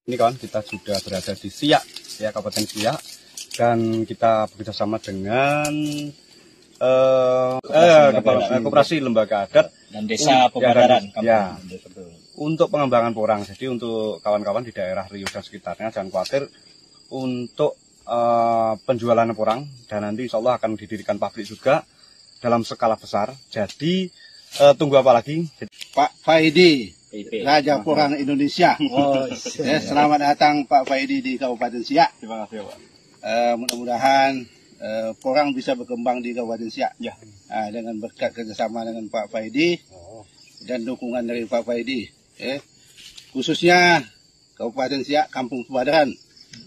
Ini kawan, kita sudah berada di Siak, ya Kabupaten Siak, dan kita bekerjasama dengan Koperasi Lembaga Adat dan Desa Pembadaran. Ya, untuk pengembangan porang. Jadi untuk kawan-kawan di daerah Riau dan sekitarnya jangan khawatir untuk penjualan porang, dan nanti insya Allah akan didirikan pabrik juga dalam skala besar. Jadi tunggu apa lagi? Pak Faidi, Raja Porang Indonesia. Selamat datang Pak Faidi di Kabupaten Siak. Terima kasih Pak. Mudah-mudahan porang bisa berkembang di Kabupaten Siak. Ya. Dengan berkat kerjasama dengan Pak Faidi dan dukungan dari Pak Faidi. Khususnya Kabupaten Siak, Kampung Pembadaran,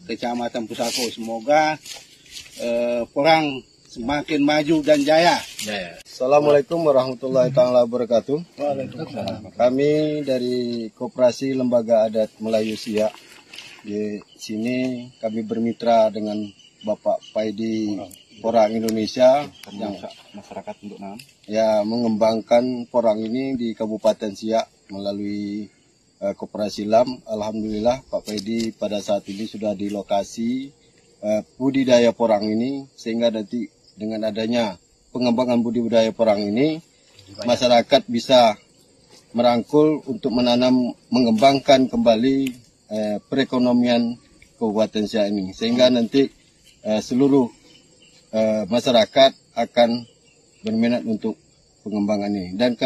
Kecamatan Pusako. Semoga porang semakin maju dan jaya. Assalamualaikum warahmatullahi wabarakatuh. Kami dari Koperasi Lembaga Adat Melayu Siak. Di sini kami bermitra dengan Bapak Faidi Porang Indonesia yang masyarakat untuk mengembangkan porang ini di Kabupaten Siak melalui Koperasi LAM. Alhamdulillah Pak Faidi pada saat ini sudah di lokasi budidaya porang ini, sehingga nanti dengan adanya pengembangan budidaya porang ini, masyarakat bisa merangkul untuk menanam, mengembangkan kembali perekonomian Kabupaten Siak ini, sehingga nanti seluruh masyarakat akan berminat untuk pengembangan ini. Dan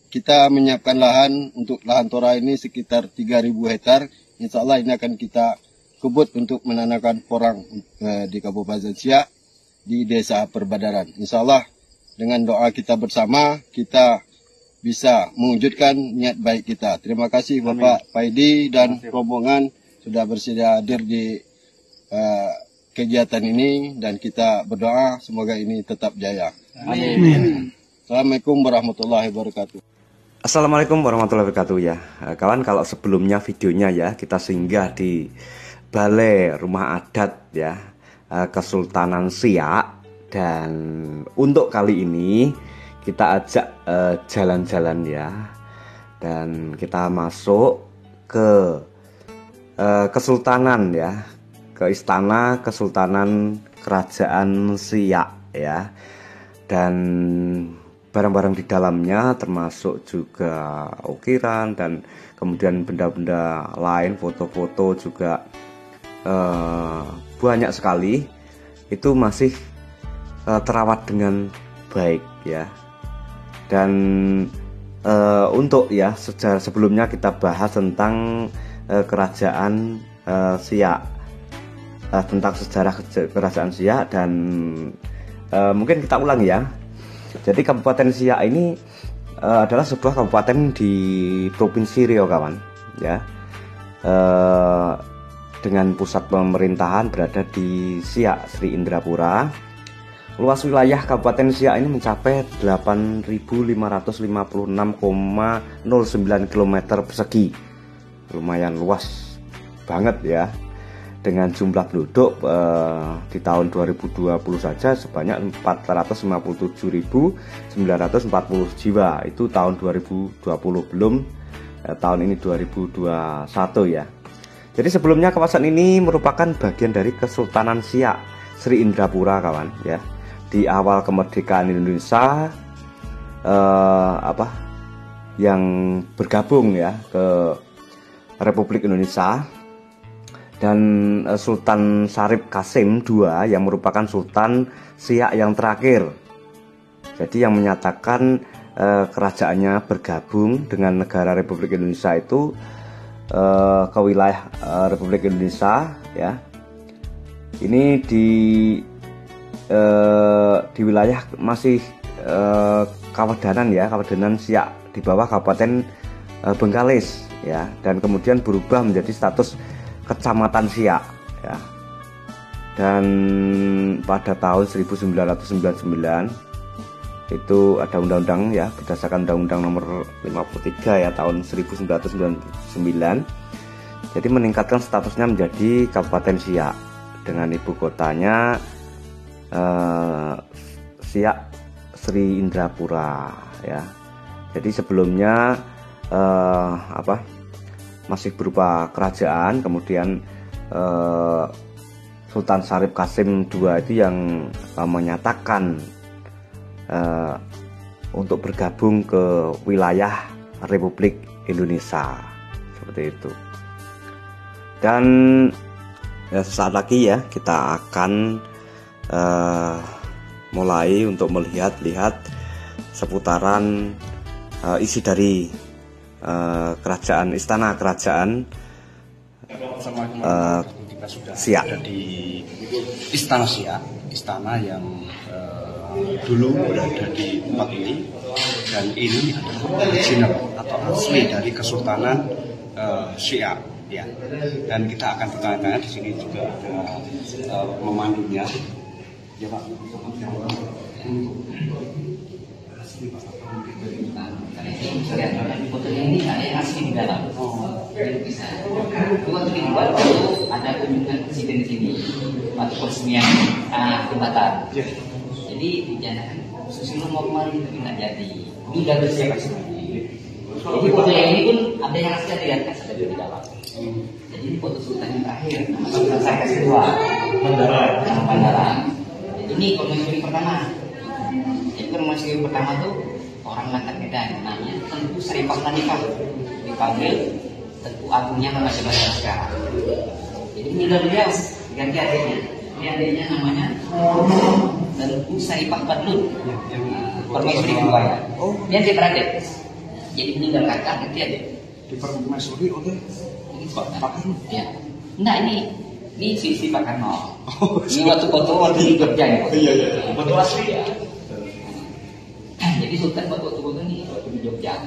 kita menyiapkan lahan untuk lahan tora ini sekitar 3.000 hektar. Insya Allah ini akan kita kebut untuk menanamkan porang di Kabupaten Siak di Desa Perbadaran. Insya Allah dengan doa kita bersama, kita bisa mewujudkan niat baik kita. Terima kasih Bapak Faidi dan rombongan sudah bersedia hadir di kegiatan ini, dan kita berdoa semoga ini tetap jaya. Amin. Assalamualaikum warahmatullahi wabarakatuh. Assalamualaikum warahmatullahi wabarakatuh ya. Kawan, kalau sebelumnya videonya ya kita singgah di Balai Rumah Adat ya Kesultanan Siak. Dan untuk kali ini kita ajak jalan-jalan ya, dan kita masuk ke Kesultanan ya, ke Istana Kesultanan Kerajaan Siak ya. Dan barang-barang di dalamnya termasuk juga ukiran dan kemudian benda-benda lain, foto-foto juga banyak sekali. Itu masih terawat dengan baik ya. Dan untuk ya sejarah sebelumnya kita bahas tentang kerajaan Siak, tentang sejarah kerajaan Siak, dan mungkin kita ulang ya. Jadi Kabupaten Siak ini adalah sebuah kabupaten di Provinsi Riau kawan ya, dengan pusat pemerintahan berada di Siak Sri Indrapura. Luas wilayah Kabupaten Siak ini mencapai 8.556,09 km persegi. Lumayan luas banget ya. Dengan jumlah penduduk di tahun 2020 saja sebanyak 457.940 jiwa. Itu tahun 2020, belum tahun ini 2021 ya. Jadi sebelumnya kawasan ini merupakan bagian dari Kesultanan Siak Sri Indrapura kawan ya. Di awal kemerdekaan Indonesia yang bergabung ya ke Republik Indonesia, dan Sultan Syarif Qasim II yang merupakan Sultan Siak yang terakhir. Jadi yang menyatakan kerajaannya bergabung dengan negara Republik Indonesia itu ke wilayah Republik Indonesia ya. Ini di wilayah masih Kawedanan ya, Kawedanan Siak di bawah Kabupaten Bengkalis ya, dan kemudian berubah menjadi status Kecamatan Siak ya. Dan pada tahun 1999 itu ada undang-undang ya, berdasarkan Undang-Undang Nomor 53 ya tahun 1999. Jadi meningkatkan statusnya menjadi Kabupaten Siak dengan ibu kotanya Siak Sri Indrapura ya. Jadi sebelumnya masih berupa kerajaan, kemudian Sultan Syarif Qasim II itu yang menyatakan untuk bergabung ke wilayah Republik Indonesia, seperti itu. Dan sesaat lagi ya kita akan mulai untuk melihat seputaran isi dari kerajaan, istana kerajaan Siak. Ada di Istana Siak, istana yang dulu berada di tempat ini, dan ini adalah original atau asli dari Kesultanan Siak, ya. Dan kita akan bertanya-tanya, di sini juga ada memandunya. Ya Pak. Fotonya ini ada asli di dalam. Bisa. Waktu di luar itu ada kunjungan presiden di sini, waktu peresmian jembatan. Jadi dijanjikan Susilo mau kembali tapi nggak jadi. Ini udah bersiap semua. Jadi foto yang ini pun ada yang asli, ada yang ada di dalam. Jadi ini foto sultan yang terakhir, Sultan Syarif Qasim II, Bandara. Ini permaisuri pertama. Jadi permaisuri pertama tuh orang Langkat Medan, namanya Tengku Saripah Lanifah, dipanggil Tengku Agungnya nama jabatan sekarang. Jadi meninggal beliau ganti adiknya. Ini adiknya namanya Tengku Saripah Badlut, permaisuri kedua ya. Dia adik beradik. Jadi meninggal kakak ganti adik. Di permaisuri oleh Pak Karno. Ya. Enggak, ini si Pak Karno. Ini waktu foto di Jogja ya. Iya. Foto asli ya. Jadi Sultan waktu ini waktu di Jogja.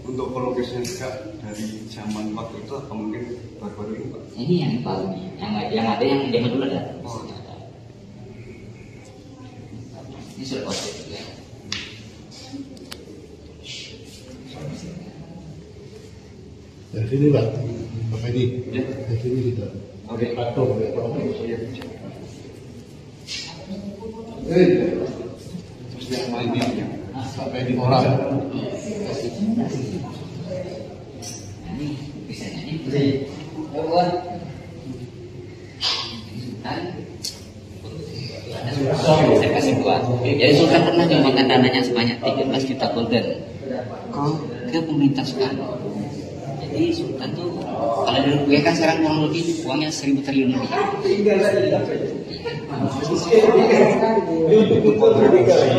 Untuk pelukisnya juga dari zaman waktu itu atau mungkin baru-baru ini Pak? Ini yang baru nih, yang ada yang zaman dulu ada. Ini sudah kosong juga. Dari sini Pak, Bapak ini. Dari sini kita. Oke. Patung. Terus yang lainnya ya. Bapak ini orang. Ini bisa ini. Sultan. Saya kasih buat. Jadi Sultan pernah nyumbangkan dananya sebanyak 13 juta golden ke pemerintah Soekarno. Jadi Sultan tuh kalau dirupiahkan sekarang kurang lebih uangnya 1.000 triliun lebih.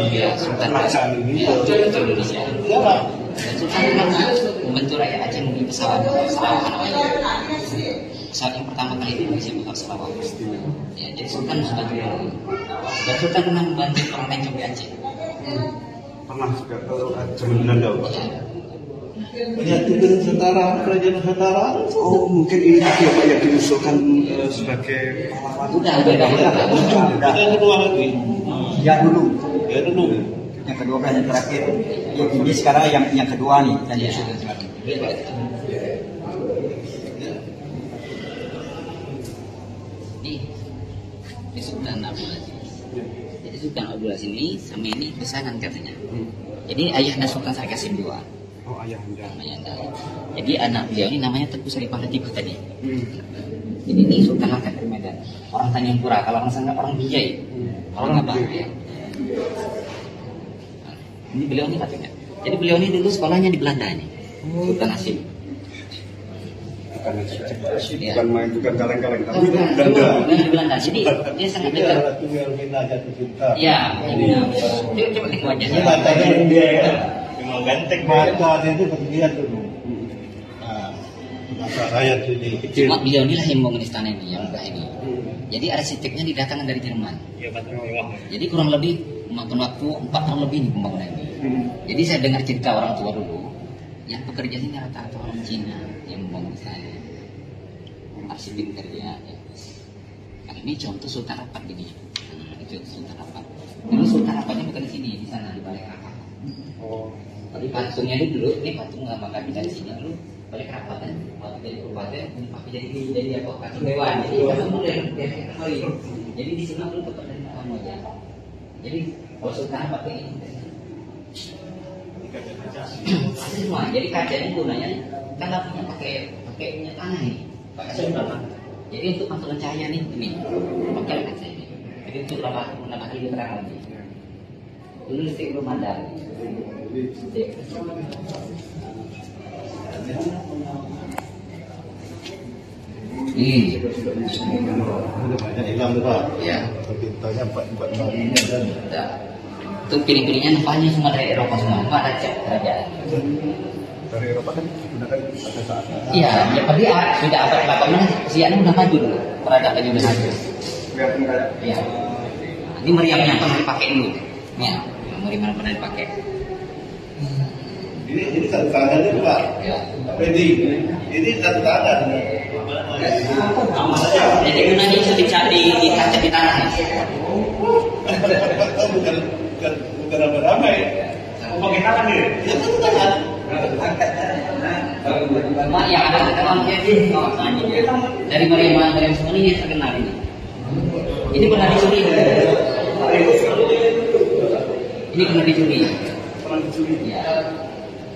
Ya, Sultan kerajaan ini untuk Indonesia. Dan Sultan pernah membantu rakyat Aceh membeli pesawat Sarawak namanya. Pesawat yang pertama kali di Indonesia bukan Sarawak. Ya, jadi Sultan sudah beliau. Dan Sultan pernah membantu perang Cobi Aceh. Pernah juga ke zaman Belanda Pak? Lihat itu Nusantara, kerajaan Nusantara. Oh, mungkin ini tadi ya Pak yang diusulkan sebagai pahlawan. Udah. Yang kedua lagi. Ya dulu, Ya dulu. yang kedua kan yang terakhir. Ya ini sekarang yang kedua nih dan yang sudah sekarang. Ini Sultan Abdul Aziz. Jadi Sultan Abdul Aziz ini sama ini pesanan katanya. Jadi ayahnya Sultan Syarif Qasim II. Oh, ayahanda. Jadi anak beliau ini namanya Tengku Saripah Latifah tadi. Jadi ini Sultan Langkat dari Medan. Orang Tanjung Pura, kalau orang sana orang Binjai. Orang apa? Ya. Ini beliau ini katanya. Jadi beliau ini dulu sekolahnya di Belanda ini. Sultan Hasim. Bukan main, bukan kaleng-kaleng, tapi Bukan Belanda. di Belanda. Jadi dia sangat dekat. Tinggal kita jatuh cinta. Iya, ini. Coba lihat wajahnya. Matanya dia ya. Memang ganteng. Mata itu kemudian dulu. Nah, mata rakyat ini kecil. Cuma beliau inilah yang membangun istana ini, yang megah ini. Jadi arsiteknya didatangkan dari Jerman. Jadi kurang lebih memakan waktu 4 tahun lebih nih pembangunan ini. Jadi saya dengar cerita orang tua dulu, yang pekerja ini rata-rata orang Cina yang membangun istana. Arsitek kerja. Nah, ini contoh Sultan Rapat begini. Itu Sultan Rapat. Dulu Sultan Rapatnya bukan di sini, di sana di Balai Rapat. Tapi patungnya dulu, ini patung nama kabinet di sini dulu. Balai Rapat kan, waktu jadi kabupaten, tapi jadi apa? Patung dewan. Jadi kamu dari kembali. Jadi di sini dulu tempat dari kamu aja. Jadi kalau Sultan Rapat ini semua. Jadi kacanya gunanya kan lampunya pakai minyak tanah ini, pakai solar. Jadi untuk pantulan cahaya nih ini pakai kaca ini. Jadi untuk menambah lebih terang lagi. Dulu listrik belum ada. Banyak hilang tuh Pak. Ya. Bintangnya 4 ini dan. Itu piring-piringnya nampaknya semua dari Eropa semua, Pak ada cat kerajaan. Dari Eropa kan digunakan pada saat. Iya, ya tadi sudah abad 18 Siak udah maju dulu, peradaban udah maju. Iya. Ini meriamnya pernah dipakai dulu. Ya, meriam pernah dipakai. Ini satu tangan itu Pak. Ya. Pedi. Ini satu tangan. Jadi gunanya itu dicari di kaca di tanah. Bukan ramai-ramai. Pakai tangan nih. Ya satu tangan. Mak yang ada dalam jadi dari meriam semua ini terkenal ini. Ini pernah dicuri. Ini pernah dicuri. Ya.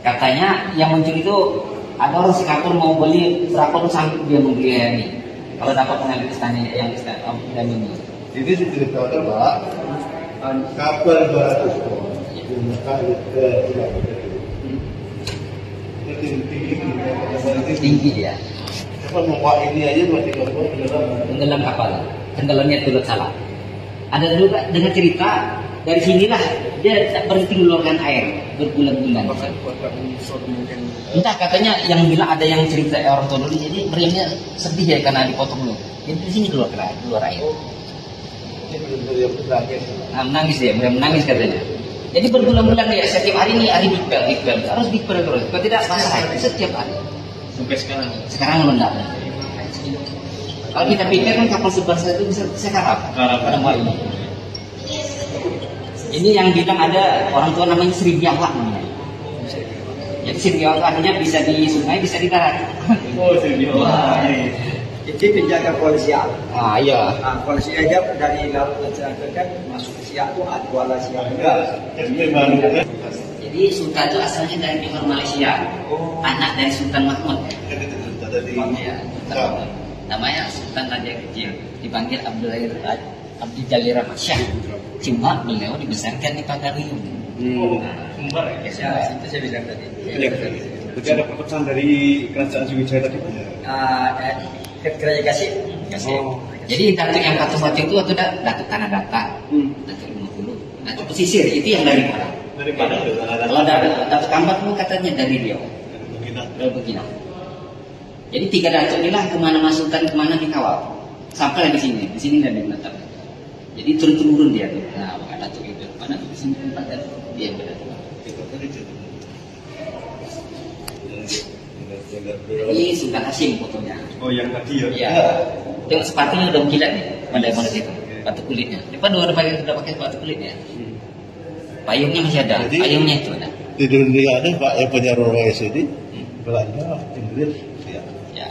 Katanya yang mencuri itu ada orang Singapura mau beli berapa pun sanggup dia membeli ini. Kalau dapat mengambil istana yang istana dan ini. Ini diceritakan Pak. Kapal 200 ton. Tinggi dia. Apa mau ini aja masih Tenggelam kapal. Tenggelamnya turut salah. Ada juga dengan cerita dari sinilah dia tak berhenti mengeluarkan air berbulan-bulan. Entah katanya yang bilang ada yang cerita orang tua dulu, jadi meriamnya sedih ya karena dipotong dulu. Jadi di sini keluar air. Nah, menangis dia, meriam menangis katanya. Jadi berbulan-bulan dia setiap hari ini hari dipel harus dipel terus. Kalau tidak pasrah setiap hari. Sampai sekarang. Sekarang meledak. Kalau kita pikir kan kapal sebangsa itu bisa sekarang pada mulai ini. Ini yang bilang ada orang tua namanya Sri Biawak namanya. Jadi Sri Biawak artinya bisa di sungai, bisa di darat. Oh, Sri Biawak. Jadi penjaga polisian. Ah iya. Polisi aja dari laut kan masuk ke Siak tuh Kuala Siak juga. Jadi Sultan itu asalnya dari timur Malaysia, anak dari Sultan Mahmud. Ya, namanya Sultan Raja Kecil, dipanggil Abdul Jalil Rahmat Shah. Cuma beliau dibesarkan di Pagarium. Kembar ya? Itu saya bilang tadi. Berarti ada pepesan dari kerajaan Sriwijaya tadi? Kerajaan Kasih. Jadi datuk yang batu itu waktu datuk Tanah Datar, datuk 50, datuk pesisir itu yang dari mana? Dari mana? Kalau datuk Kambat itu katanya dari Riau, dari Begina. Jadi 3 datuk inilah kemana Sultan kemana dikawal, sampai di sini dan di Batam. Jadi turun-turun dia tuh. Nah, maka datuk itu mana di sini tempat dan dia berdatuk. Ini Sultan Hasim fotonya. Oh yang tadi ya? Iya. Tengok sepatunya udah mengkilat nih pada itu, sepatu kulitnya. Depan udah pakai sepatu kulitnya. Payungnya masih ada. Jadi, payungnya itu ada. Di dunia ini Pak yang punya Rolls ini Belanda, Inggris, ya. Ya.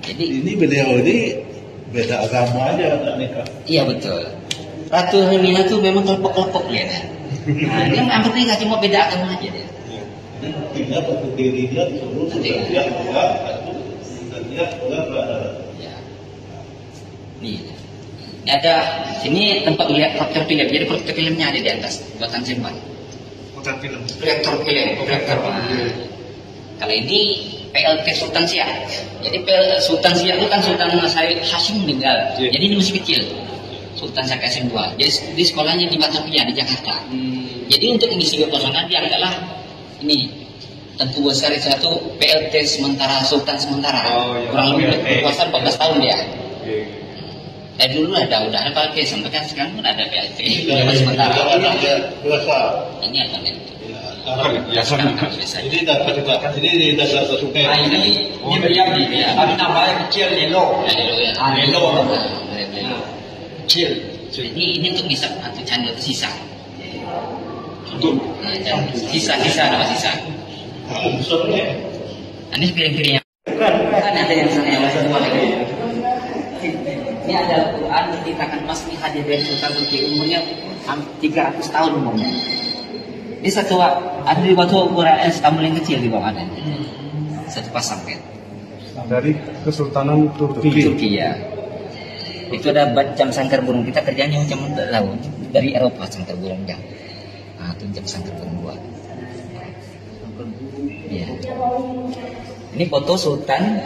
Jadi Ini beliau ini beda agama aja tak nikah. iya betul. Ratu Hermina tuh memang kelepok-kelepok ya. Nah, dia yang penting nggak cuma beda agama aja dia. Buktinya waktu dirinya disuruh dia enggak, dan dia enggak berada. Ya. Nih. Ini ada sini tempat lihat proyektor film. Jadi proyektor filmnya ada di atas buatan Jerman. Bukan film. Proyektor film, proyektor. Kalau ini PLT Sultan Siak. Jadi Sultan Siak itu kan Sultan Syarif Hasyim meninggal. Yeah. Jadi ini masih kecil. Sultan Siak Hasyim II. Jadi di sekolahnya di Batavia di Jakarta. Jadi untuk mengisi kekosongan dia adalah ini Tengku Besar satu PLT sementara Sultan sementara. Oh, iya. Kurang lebih berkuasa 14 tahun dia. Iya. Dari dulu udah ada PLT sampai kan sekarang pun ada PLT. Dan Sementara dia biasa. ini apa nih? Ya, Sekarang kan biasa. Ini dapat juga. Ini di dasar sungai. Nah ini meriam nih. Tapi namanya kecil Lelo. Lelo. Kecil. Jadi ini untuk bisa atau candle sisa. Untuk Sisa nama sisa. Besarnya. Ini piring-piringnya. Kan ada yang sana yang kedua lagi. Ini ada Quran diceritakan Mas ini hadir dari Sultan Turki umurnya 300 tahun umurnya. Ini satu ada di batu ukuran paling kecil di bawah ada. Satu pasang kan. Dari Kesultanan Turki. Turki ya. Itu ada jam sangkar burung, kita kerjanya jam laut dari Eropa sangkar burung jam. Nah, itu jam sangkar burung buat. Ya. Ini foto Sultan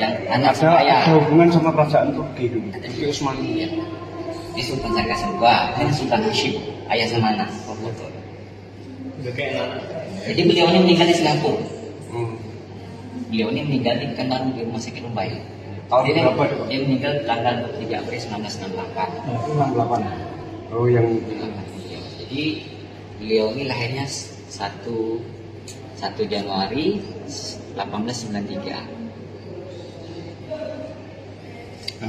yang anak saya. Ada hubungan sama kerajaan Turki dulu. Turki Utsmani ya. Ini Sultan Sarkasan II, ini Sultan Hashim, ayah sama anak, foto. Jadi beliau ini meninggal di Singapura. Beliau ini meninggal di Pekanbaru di rumah sakit Mumbai. Tahun berapa itu? Dia meninggal tanggal 23 April 1968. 68. Oh, yang Jadi beliau ini lahirnya 1 Januari 1893.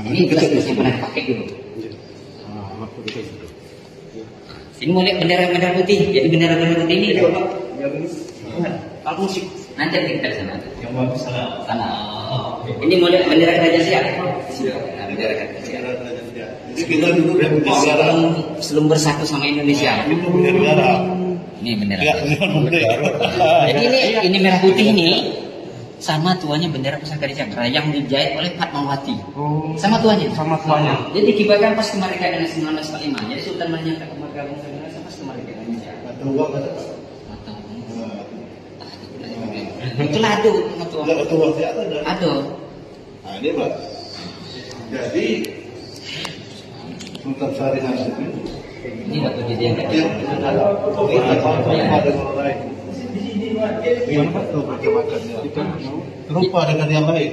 Ini gelas yang pernah dipakai dulu. Ini mau lihat bendera putih. Jadi bendera putih ini kalau musik nanti kita sana. Yang bagus sana. Ini mau lihat bendera kerajaan siap. Nah, bendera kerajaan siap. Jadi kita dulu Sebelum bersatu sama Indonesia. itu punya negara. Ini bendera. Ya, Jadi ini merah putih ini sama tuanya bendera pusaka Jakarta yang dijahit oleh Fatmawati. Sama tuanya. sama tuanya. Jadi dikibarkan pas kemerdekaan 1945. Jadi Sultan menyatakan kemerdekaan Indonesia pas kemerdekaan Indonesia. Itu lado Ado. Nah, ini Pak. Jadi Sultan Syarif Hasim Ini waktu dia diangkat. lupa dengan yang lain.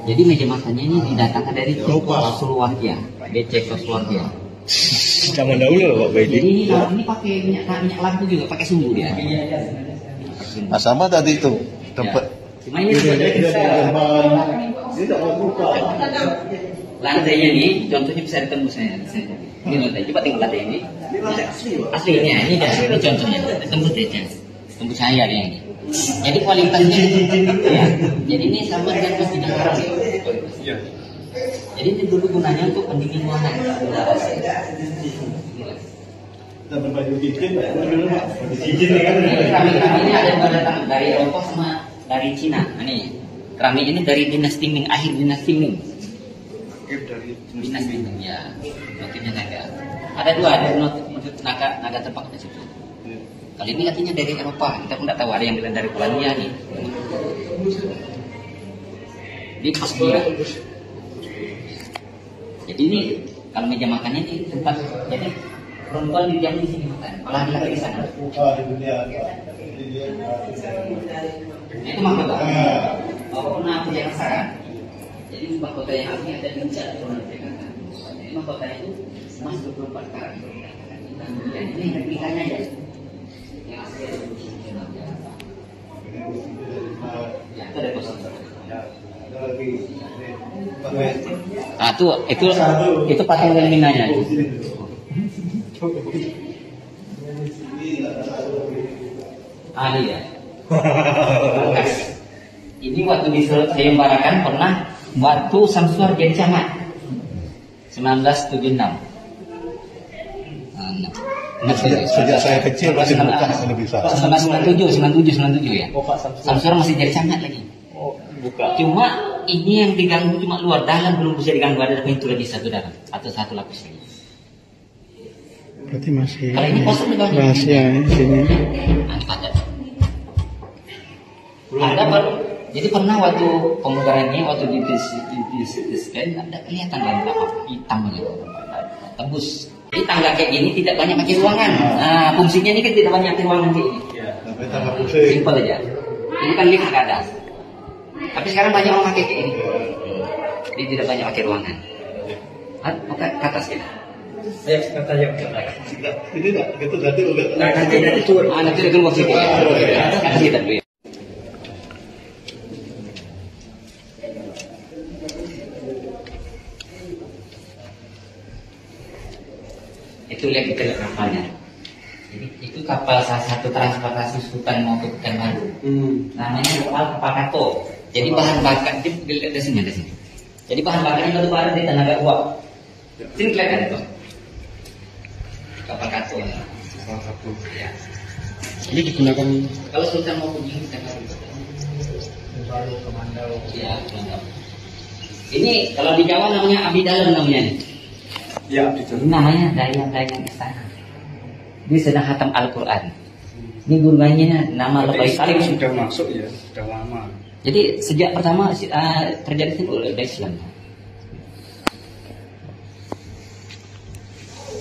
Jadi meja makannya ini didatangkan dari Czechoslovakia, Czechoslovakia. Zaman dahulu loh Pak Baidi. Jadi ini pakai minyak lampu juga, pakai sumbu dia. Nah, sama tadi itu tempat. Cuma ini lantainya nih, contohnya bisa ditembus saya. Ini lantai, coba tengok lantai ini. Aslinya, ini contohnya, tembus dia, tembus saya dia ini. Jadi kualitasnya, ya. Jadi ini sama dengan Masjidil Haram. Jadi ini dulu gunanya untuk pendingin ruangan. Kita berbaju cincin, Keramik ini ada yang datang dari Eropa sama dari Cina. Ini keramik ini dari dinasti Ming, akhir dinasti Ming. Dinasti Ming ya, motifnya naga. Ada dua, ada motif naga terpakai di situ. Kali ini katanya dari Eropa, kita pun tidak tahu, ada yang bilang dari Polandia nih. Ini pas dia. Jadi ini kalau meja makannya ini tempat, jadi perempuan diam di sini makan, laki-laki di sana. di dunia. Itu mahkota. Oh, pernah punya rasa. Jadi mahkota yang asli ada di Jakarta. Ini mahkota itu emas 24 karat. Dan ini replikannya ya. Yang asli ada di sini. Ya, itu ada kosong. Nah, itu patung minanya. Iya. Ini waktu di Sayembarakan pernah waktu Samsuar jadi camat 1976. Sejak saya kecil masih lebih besar. 97 ya. Samsuar masih jadi camat lagi. Cuma ini yang diganggu cuma luar, dalam belum bisa diganggu, ada pintu lagi satu dalam atau satu lapis lagi. Berarti masih Kalau ini kosong rahasia ya sini. Ada baru. Jadi pernah waktu pemugarannya waktu di scan ada kelihatan lampu hitam gitu, tembus. Jadi tangga kayak gini tidak banyak pakai ruangan. Nah, fungsinya ini kan tidak banyak pakai ruangan kayak ini. Simpel aja. Ini kan lift ke atas. Tapi sekarang banyak orang pakai kayak ini. Jadi tidak banyak pakai ruangan. Mau ke atas kita. Ayo kata aja ke belakang. Ini enggak gitu nanti udah. Nanti turun. Nanti dia keluar situ. Atas kita dulu. Itu lihat kita lihat kapalnya. Jadi itu kapal salah satu transportasi Sultan mau ke Pekanbaru. Namanya kapal Kato. Jadi bahan bakar dilihat di sini. Jadi bahan bakarnya batu bara di tenaga uap. Sini kelihatan itu. Kapal Kato. Ya. Ini digunakan kalau sultan mau kunjungi kita harus. Ya, Komando. Ini kalau di Jawa namanya abdi dalam namanya. ya di Ini namanya dayang istana. Dia sedang hatam Al-Quran. Ini gunanya nama lebay kali. sudah masuk ya, sudah lama. Jadi sejak pertama terjadi itu oleh Islam.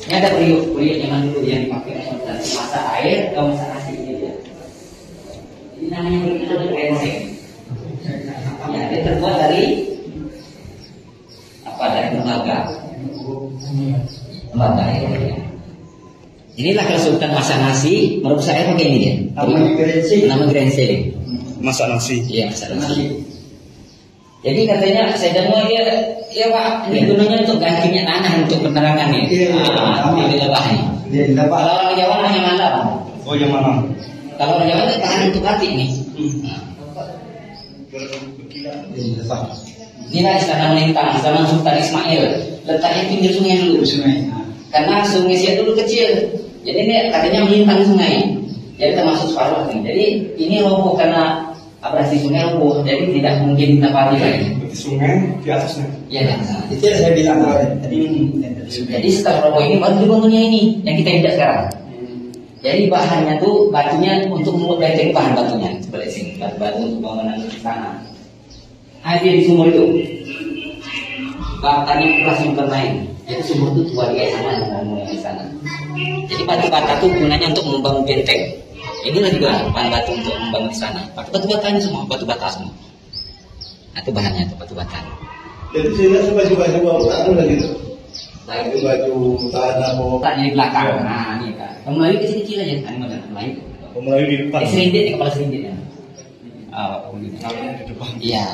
Ini ada periuk zaman dulu yang dipakai sultan, masa air atau masa nasi ini ya. Ini namanya periuk greseng. Ya, dia terbuat dari apa? Dari tembaga. Tembaga ya. Inilah kalau sultan masak nasi, menurut saya pakai ini ya. Nama greseng. Masak nasi. Iya, masak nasi. Jadi katanya saya dengar dia, ya Pak, ini gunanya untuk gantinya tanah untuk penerangan nih. Ini lebahnya. Kalau orang Jawa namanya malam. Oh yang mana? Kalau orang Jawa itu tahan untuk hati nih. Inilah istana melintang, zaman Sultan Ismail. Letaknya pinggir sungai dulu. Karena sungai Siak dulu kecil. Jadi ini katanya melintang sungai. Jadi termasuk separuh. Jadi ini roboh karena abrasi sungai roboh, jadi tidak mungkin ditempati lagi. Sungai di atasnya. Iya kan? Itu yang saya bilang tadi. Jadi setelah roboh ini baru dibangunnya ini yang kita lihat sekarang. Jadi bahannya tuh batunya untuk membuat benteng, bahan batunya seperti sini, batu untuk bangunan istana. Air di sumur itu, batanya keras yang bermain. Jadi sumur itu tua dia sama dengan bangunan istana. Jadi batu bata itu gunanya untuk membangun benteng. Inilah juga bahan batu untuk membangun istana. Batu batanya semua, batu bata semua. Nah, itu bahannya itu batu bata. Jadi saya baju-baju anu lagi tuh. Baju tanah mau. Tanya di belakang. Nah, ini kan. Melayu kecil-kecil aja, kan model Melayu. Melayu di depan. Serindit, kepala serinditnya. Di depan. Iya.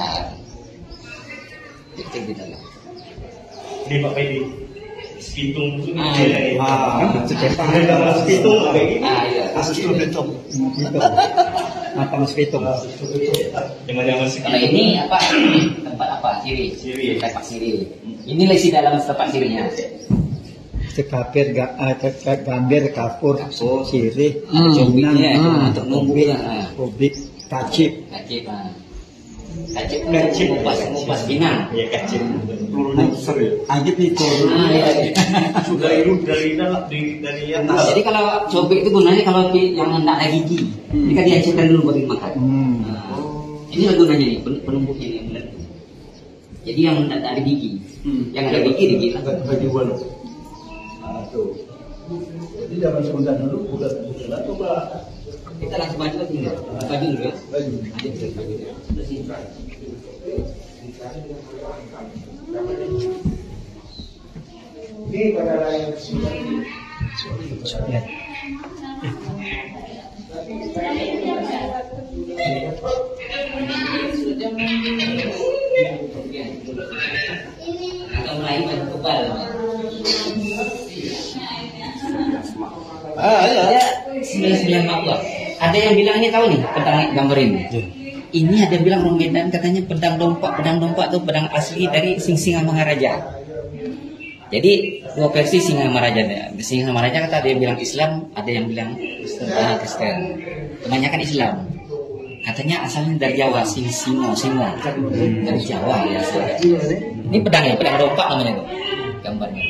Kecil gitu lah. Ini Pak Pedi. Sepitung itu Sepitung kayak gini. Iya. Asus betul. Apa Mas Pitung? Jangan-jangan Kalau ini apa? Tempat apa? Siri. Tempat siri. Ini lesi dalam tempat sirinya. Sekapir, gambir, kapur, sirih, Iya, untuk ubik, numbuk. ubik, kacip. Kacip kupas pinang. ya kecil. Pelurunya besar ya. Ajib itu. Sudah hidup dari dalam dari atas. Jadi kalau cobek itu gunanya kalau yang tidak ada gigi, ini kan dihancurkan dulu baru dimakan. Ini lah gunanya nih, penumbuknya ini benar. Jadi yang tidak ada gigi, yang ada gigi digigit. Baju baru. Tuh. Jadi zaman Sunda dulu udah coba. Kita langsung maju ke sini. Baju dulu ya. Baju. Ini pada layar Ya. Agak mulai baju kebal. iya. 99 Ada yang bilang ini tahu nih pedang gambar ini. Ini ada yang bilang orang Medan katanya pedang dompak itu pedang asli dari Singa Maharaja. Jadi dua versi Singa Maharaja kata ada yang bilang Islam, ada yang bilang Kristen. Kebanyakan Islam. Katanya asalnya dari Jawa, Singo dari Jawa ya. Ini pedangnya, pedang dompak namanya itu. Gambarnya.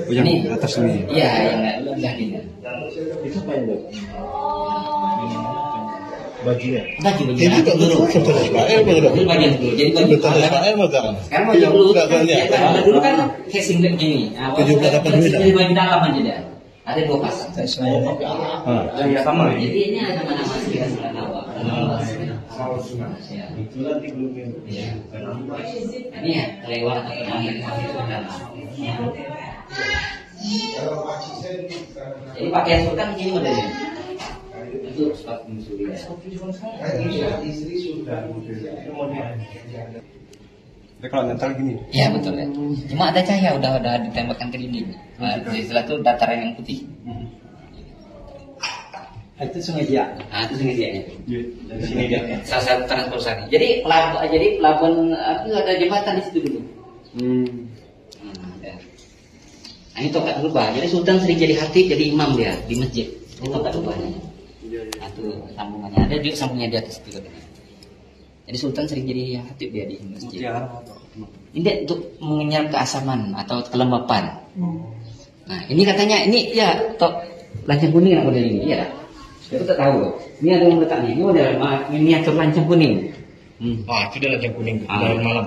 Oh, yang Ini atas ini. Iya, yang udah ini. Itu apa yang bajunya? Baju. Ini juga dulu betul Israel betul. Ini bagian dulu. Jadi baju Betul Israel betul. sekarang baju dulu. Iya, Kalau dulu kan kayak singlet gini. Nah, Baju dapat duit. jadi baju dalam aja dah. Ada dua pasang. Yang sama. Jadi ini ada nama-nama sekitar nama. Itu nanti belum Iya. Ini ya kelewat atau namanya sultan. Jadi pakaian sultan ini modelnya. Itu sepatu musuh. istri sudah Tapi kalau nyetel gini. Iya betul ya. Cuma ada cahaya udah ditembakkan ke dinding. Nah, setelah itu dataran yang putih. Itu Sungai Siak. Nah, itu sungai dia. Dari sini dia. Salah satu transportasi. Jadi pelabuhan itu ada jembatan di situ dulu. Ada. Nah, ini tokat rubah. Jadi Sultan sering jadi khatib, jadi imam dia di masjid. Ini tokat rubahnya. itu sambungannya. Ada juga sambungnya di atas itu. Jadi sultan sering jadi khatib dia di masjid. Ini untuk mengenyam keasaman atau kelembapan. Nah, ini katanya ini ya tok lancang kuning nak model ini ya. Saya tak tahu. Ini ada yang letaknya. Ini model miniatur lancang kuning. Wah, itu dia lancang kuning malam.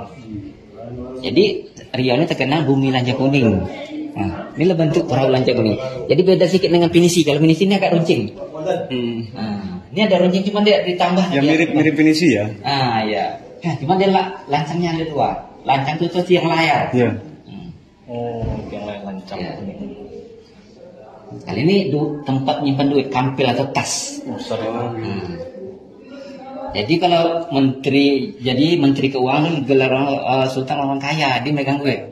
Jadi Riau ini terkenal bumi lancang kuning. Nah, inilah bentuk perahu lancang kuning. Jadi beda sedikit dengan pinisi. Kalau pinisi ini agak runcing. Nah, ini ada runcing cuma dia ditambah. Yang mirip-mirip pinisi ya. Ya. Ya, cuma dia lancangnya ada dua. Lancang itu yang layar. Iya. Yang lain lancang. Ya. Kali ini tempat nyimpan duit, kampil atau tas. Jadi kalau menteri keuangan gelar sultan orang kaya, dia megang duit.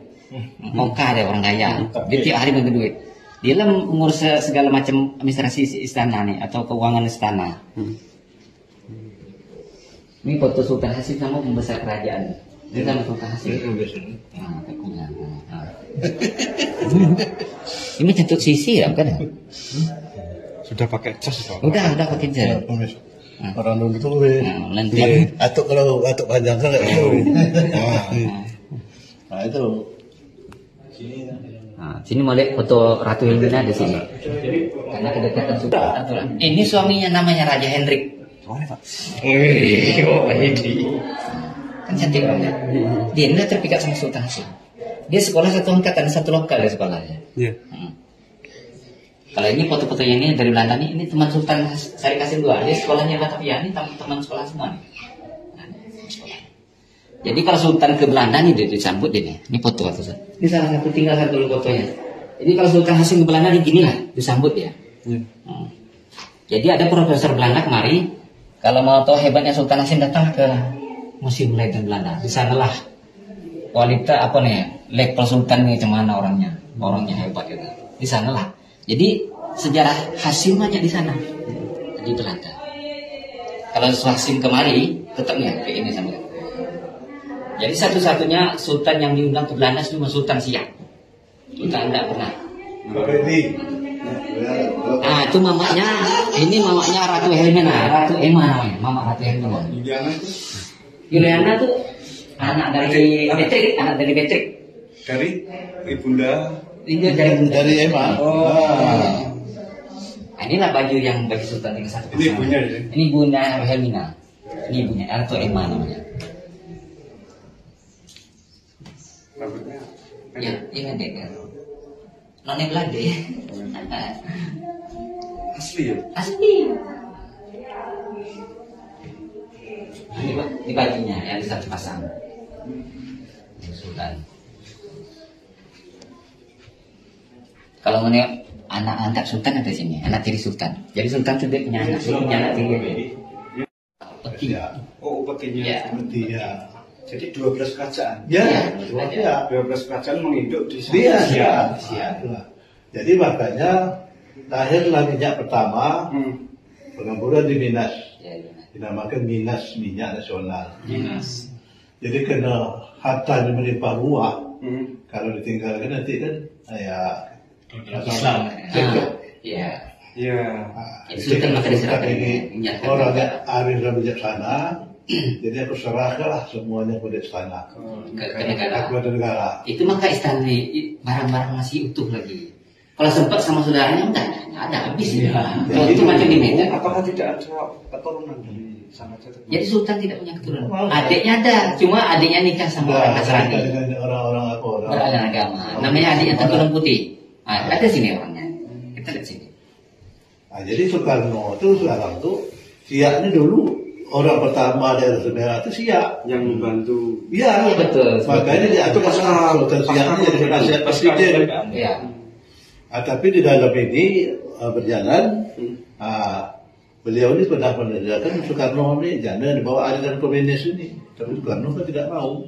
Moka ada orang kaya. Dia tiap hari megang duit. Dia lah mengurus segala macam administrasi istana nih atau keuangan istana. Ini foto Sultan Hasim sama pembesar kerajaan. Ini sama Sultan Hasim. Nah, kakunya. Ini centuk sisi ya, bukan? Sudah pakai cas Pak. Udah pakai jas. Orang dulu tuh nanti atuk kalau atuk panjang kan nggak tahu. Nah itu. Nah, sini mau lihat foto Ratu Helmina di sini. Karena kedekatan Sultan. Ini suaminya namanya Raja Hendrik. Pak. Ini kan cantik banget. Dia ini terpikat sama Sultan Hasim. Dia sekolah satu angkatan, satu lokal ya sekolahnya. Iya. Kalau ini foto-fotonya ini dari Belanda nih, ini teman Sultan Syarif Qasim II. Dia sekolahnya Batavia, ini teman sekolah semua nih. Jadi kalau Sultan ke Belanda nih dia disambut ini. Ini foto. Ini salah satu tinggal satu fotonya. Jadi kalau Sultan Hasim ke Belanda nih gini lah disambut ya. Jadi ada profesor Belanda kemari. Kalau mau tahu hebatnya Sultan Hasim datang ke Museum Legend Belanda. Di sanalah kualitas level Sultan ini cemana orangnya hebat gitu. Di sanalah. Jadi sejarah Hasim aja di sana di Belanda. Kalau Hasim kemari tetapnya kayak ini sama. Jadi satu-satunya Sultan yang diundang ke Belanda cuma Sultan Siak. Sultan tidak pernah. Nah itu ini mamanya Ratu Helmina, Ratu Emma namanya, mama Ratu Helmina. Juliana tuh anak dari Patrick. Dari ibunda. Ini dari Emma. Nah, inilah baju Sultan yang satu. Ini ibunya ya? Ini ibunya Helmina. Ini ibunya Ratu Emma namanya. Rambutnya. Ya, ini deh kan. Nona Belanda. Asli ya? Asli. Ini bajunya yang bisa dipasang. Sultan. Kalau mau anak angkat Sultan ada sini, anak tiri Sultan. Jadi Sultan itu dia punya anak tiri. Peti. Oh, petinya. Ya. Peti ya. Jadi 12 kerajaan. Ya. 12 kerajaan menghidup di sana. Iya. Jadi makanya lahirlah minyak pertama pengemburan di Minas. Dinamakan Minas Minyak Nasional. Minas. Jadi kena hartanya melimpah ruah. Kalau ditinggalkan nanti kan Islam. Iya. Iya. Sultan maka diserahkan ini orangnya arif dan bijaksana. Jadi aku serahkanlah semuanya pada istana. Ke negara. Kepada negara. Itu maka istana barang-barang masih utuh lagi. Kalau sempat sama saudaranya enggak ada habis ya. Itu macam ini. Apakah tidak ada keturunan dari sana? Jadi Sultan tidak punya keturunan. Adiknya ada, cuma adiknya nikah sama orang Nasrani. Orang-orang Beragama agama. Namanya adiknya Tenturan Putih. Ada sini orangnya. Kita lihat sini. Nah, jadi Soekarno itu sekarang tuh Siaknya dulu orang pertama dari Semera itu Siak yang membantu. Iya betul. Makanya diatur pasal dan Siaknya jadi penasihat presiden. Iya. Tapi di dalam ini berjalan, beliau ini pernah menanyakan Soekarno ini jangan dibawa aliran komunis ini, tapi Soekarno kan tidak mau.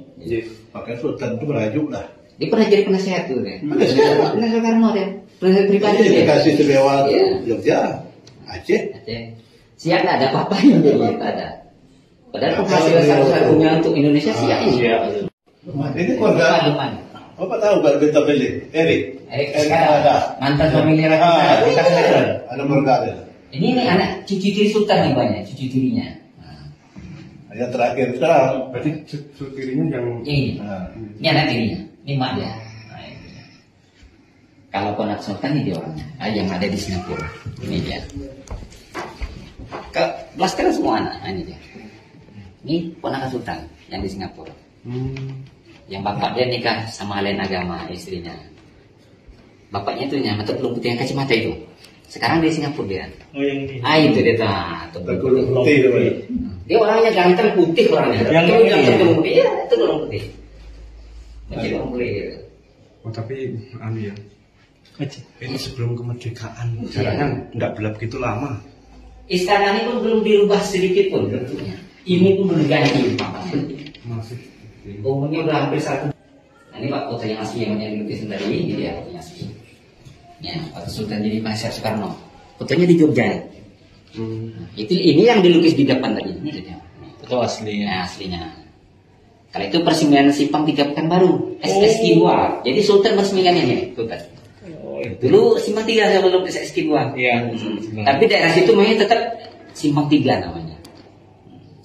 Makanya Sultan itu merajuk lah. Dia pernah jadi penasehat tuh deh. Penasehat Soekarno deh. Penasehat pribadi dia. Dikasih Sebewa Iya. Jogja, Aceh. Siak nggak ada apa-apanya jadi ada. Padahal penghasilan satu-satunya untuk Indonesia Siak ini. Ini keluarga. Bapak tahu Pak Beta Beli? Erik ada. Mantan pemilih rakyat. Ada keluarga ada. Ini anak cucu tiri Sultan nih banyak, cucu tirinya. Yang terakhir sekarang. Berarti cucu tirinya yang Ini, ini anak tirinya, ini mak dia. Kalau ponak Sultan ini dia orangnya, yang ada di Singapura. Ini dia. Blasteran semua anak, ini dia. Ini ponakan Sultan yang di Singapura. Yang bapak dia nikah sama lain agama istrinya. Bapaknya itu nyamata belum putih yang kacamata itu. Sekarang di Singapura dia. Oh yang ini. Itu dia tuh. Putih itu. Dia orangnya ganteng putih orangnya. Yang ini ini ganteng putih. Ya, itu orang putih. Macam orang putih gitu. oh tapi anu ya. Ini sebelum kemerdekaan jaraknya nggak gelap gitu lama. Istana ini pun belum dirubah sedikit pun bentuknya. Ini pun belum diganti. Masih. Umurnya udah hampir 1. Nah, ini Pak foto yang asli yang dilukis tadi, ini dia fotonya asli. Ya, waktu Sultan jadi Masyarakat Soekarno. Fotonya di Jogja. Itu ini yang dilukis di depan tadi. Ini dia. Foto aslinya. Nah, aslinya. Kalau itu persemian Simpang 3 Pekanbaru, SSK 2. Jadi Sultan meresmikannya ini, Sultan. Dulu Simpang 3 sebelum SSK 2. Iya. Tapi daerah situ memang tetap Simpang 3 namanya.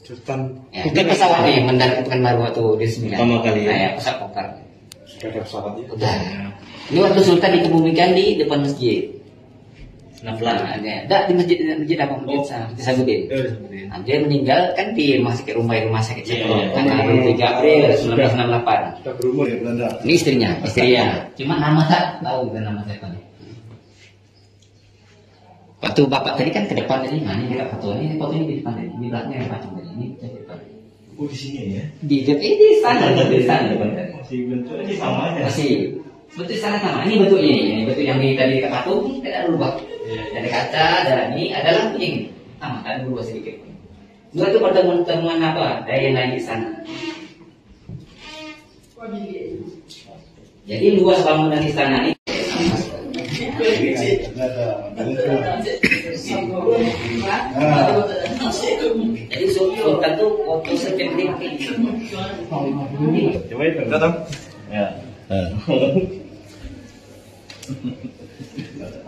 Sultan Ya, ini pesawatnya yang mendarat di Pekanbaru waktu di 9. Pertama kali ya? Nah, ya, pesawat Fokker. sudah ada pesawatnya. Udah. Ini waktu Sultan dikebumikan di depan masjid. Naflan. Ada di masjid apa masjid Sabudin. Nah, dia meninggal kan di rumah sakit Cekro tanggal 23 April 1968. Kita berumur ya Belanda. Ini istrinya. Cuma nama tak tahu dan nama siapa nih. Waktu bapak tadi kan ke depan tadi, mana ini fotonya di depan tadi, di belakangnya ada patung tadi, ini ke depan. Oh di sini ya? Di sana depan tadi. Masih bentuknya sama aja. Masih bentuk sana sama. Ini bentuknya ini bentuk yang tadi ke patung tidak berubah. Ada kaca, ada ini, ada lampu ini sama, ada berubah sedikit. Dua itu pertemuan apa? Dari yang lain di sana. Jadi luas bangunan istana ini. Jadi Sultan tuh waktu setiap hari Coba itu. Datang. Ya.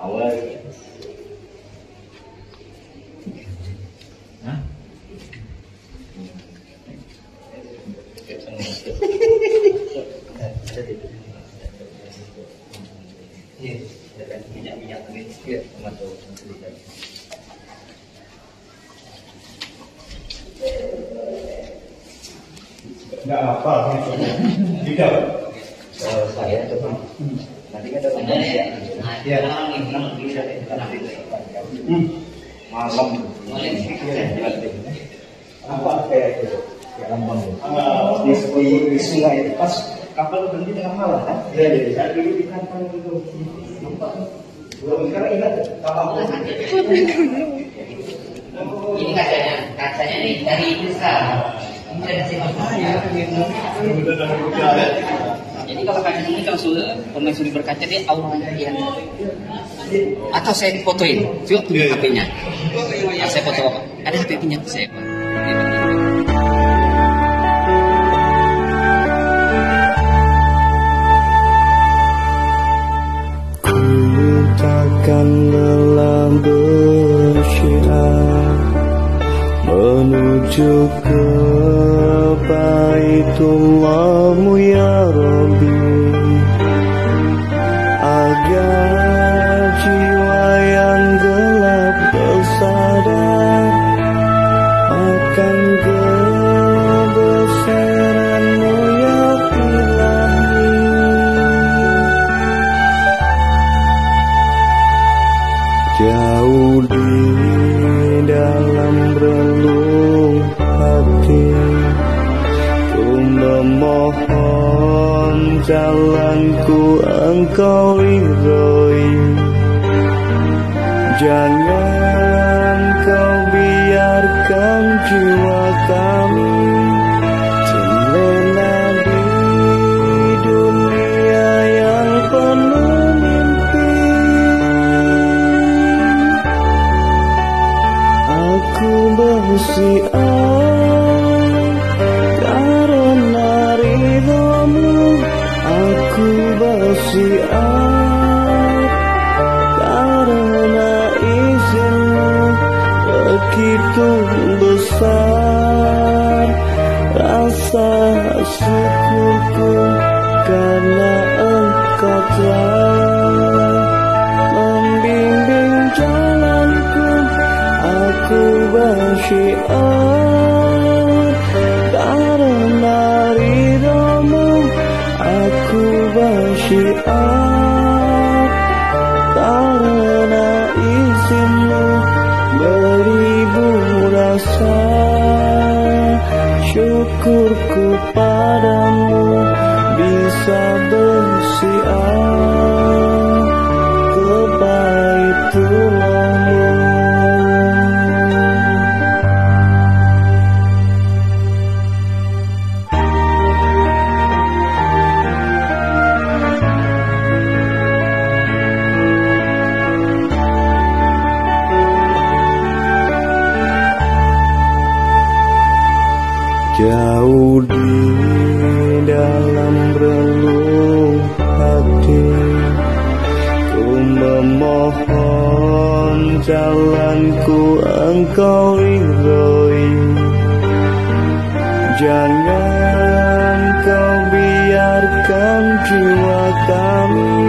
Awal. Hah? Minyak tadi sama tuh. Enggak apa gitu. Tidak. saya coba nanti kan datang ya malam Apa kayak itu? Kayak lambang di sungai itu pas kapal berhenti tengah malam kan? Iya. Saya dulu di kantor itu. Sekarang ingat kapal ini kacanya nih dari Israel. Ini dari Singapura. Jadi kalau kaca ini kalau sudah berkaca dia auranya dia. Atau saya difotoin, coba punya HP-nya. Saya foto apa? Ada HP punya saya. Takkan lelah bersyiar menuju ke Baitullah-Mu ya Rabbi, agar jiwa yang gelap bersadar akan kebesaran-Mu ya Ilahi. Jauh di dalam relung hati, ku memohon jalanku Engkau ridhoi. Jangan Kau biarkan jiwa kami terlena di dunia yang penuh mimpi. Aku bersiar karena ridho-Mu, aku bersiar karena izin-Mu. begitu besar rasa syukurku karena Engkau telah membimbing jalanku. Aku bersyiar karena ridho-Mu. Aku bersyiar karena izin-Mu. Beribu rasa syukurku padamu bisa bersiar ke Baitullah-Mu. Jauh di dalam relung hati, ku memohon jalanku Engkau ridhoi. Jangan Kau biarkan jiwa kami